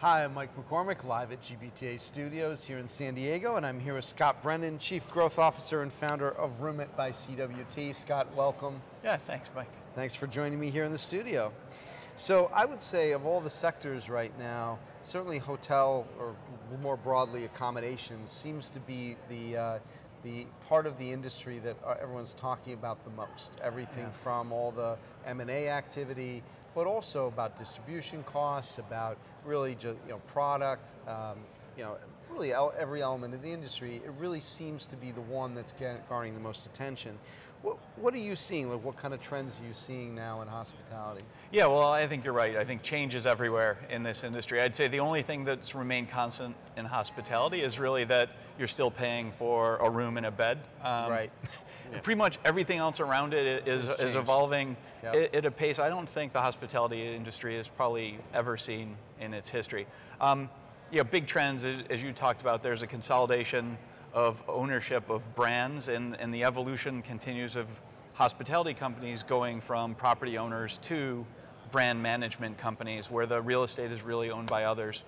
Hi, I'm Mike McCormick, live at GBTA Studios here in San Diego, and I'm here with Scott Brennan, Chief Growth Officer and founder of RoomIt by CWT. Scott, welcome. Yeah, thanks, Mike. Thanks for joining me here in the studio. So I would say of all the sectors right now, certainly hotel, or more broadly accommodations, seems to be the part of the industry that everyone's talking about the most. Everything from all the M&A activity, but also about distribution costs, about really just product, really every element of the industry. It really seems to be the one that's garnering the most attention. What are you seeing? Like, what kind of trends are you seeing now in hospitality? Yeah, well, I think you're right. I think change is everywhere in this industry. I'd say the only thing that's remained constant in hospitality is really that you're still paying for a room and a bed. Right. Yeah. Pretty much everything else around it is evolving at a pace I don't think the hospitality industry has probably ever seen in its history. Big trends, as you talked about, there's a consolidation of ownership of brands, and the evolution continues of hospitality companies going from property owners to brand management companies where the real estate is really owned by others.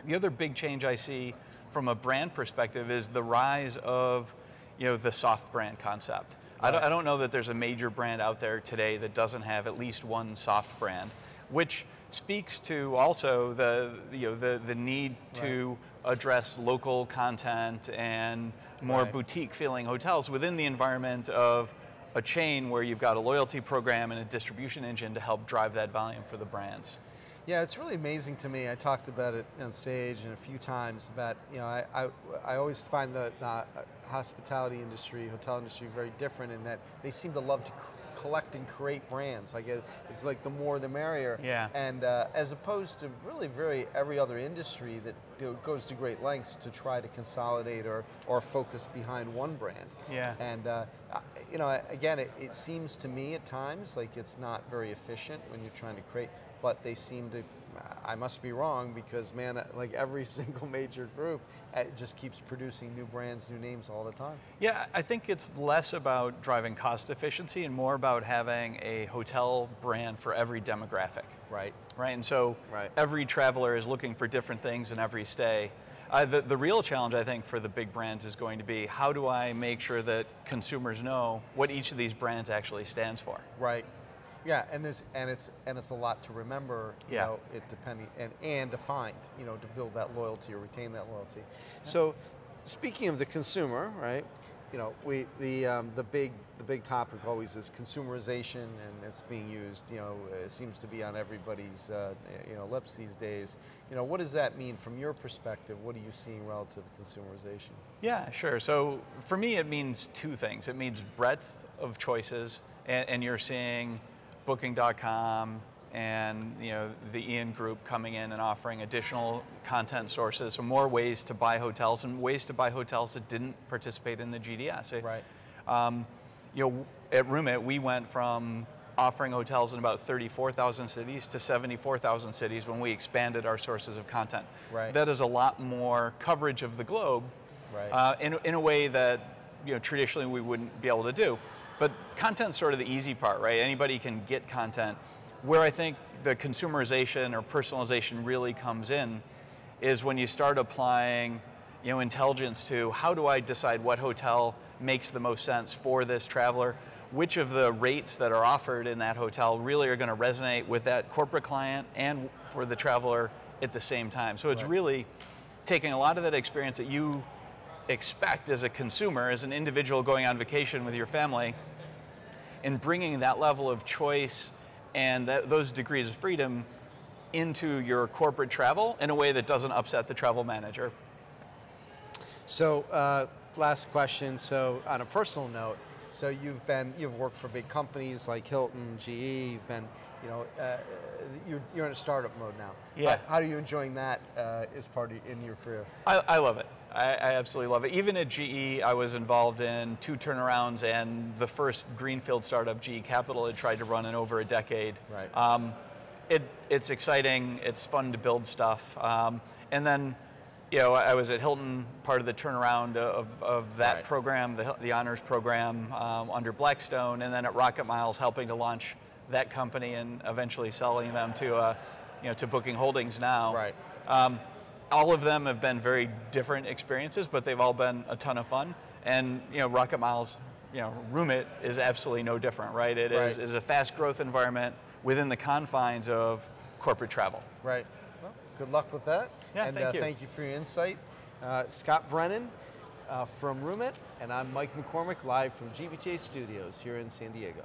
The other big change I see from a brand perspective is the rise of the soft brand concept. Right. I don't know that there's a major brand out there today that doesn't have at least one soft brand, which speaks to also the need to address local content and more boutique feeling hotels within the environment of a chain where you've got a loyalty program and a distribution engine to help drive that volume for the brands. Yeah, it's really amazing to me. I talked about it on stage and a few times about, I always find the hospitality industry, hotel industry very different in that they seem to love to collect and create brands. Like it's like the more the merrier. Yeah. And as opposed to really every other industry that goes to great lengths to try to consolidate or focus behind one brand. Yeah. And again, it seems to me at times like it's not very efficient when you're trying to create. But they seem to, I must be wrong, because man, like every single major group, it just keeps producing new brands, new names all the time. Yeah, I think it's less about driving cost efficiency and more about having a hotel brand for every demographic. Right. Right, and so every traveler is looking for different things in every stay. The real challenge, I think, for the big brands is going to be, how do I make sure that consumers know what each of these brands actually stands for? Right. Yeah, and it's a lot to remember, it depending and defined, to build that loyalty or retain that loyalty. Yeah. So, speaking of the consumer, right? The big topic always is consumerization, and it's being used. It seems to be on everybody's lips these days. What does that mean from your perspective? What are you seeing relative to consumerization? Yeah, sure. So for me, it means two things. It means breadth of choices, and you're seeing Booking.com and the Ian Group coming in and offering additional content sources, so more ways to buy hotels and ways to buy hotels that didn't participate in the GDS. Right. At RoomIt, we went from offering hotels in about 34,000 cities to 74,000 cities when we expanded our sources of content. Right. That is a lot more coverage of the globe, in a way that traditionally we wouldn't be able to do. But content's sort of the easy part, right? Anybody can get content. Where I think the consumerization or personalization really comes in is when you start applying, intelligence to how do I decide what hotel makes the most sense for this traveler? Which of the rates that are offered in that hotel really are going to resonate with that corporate client and for the traveler at the same time? So it's really taking a lot of that experience that you expect as a consumer, as an individual going on vacation with your family, and bringing that level of choice and those degrees of freedom into your corporate travel in a way that doesn't upset the travel manager. So last question, so on a personal note, so you've worked for big companies like Hilton, GE, you've been, you're in a startup mode now. Yeah. How are you enjoying that as part in your career? I love it. I absolutely love it. Even at GE, I was involved in 2 turnarounds, and the first greenfield startup, GE Capital, had tried to run in over a decade. Right. It's exciting. It's fun to build stuff. And then, I was at Hilton, part of the turnaround of that program, the honors program under Blackstone, and then at Rocket Miles, helping to launch that company and eventually selling them to to Booking Holdings now. Right. All of them have been very different experiences, but they've all been a ton of fun. And Rocket Miles, RoomIt is absolutely no different, right? It is a fast growth environment within the confines of corporate travel. Right. Well, good luck with that. Yeah, and thank you. Thank you for your insight. Scott Brennan from RoomIt, and I'm Mike McCormick, live from GBTA Studios here in San Diego.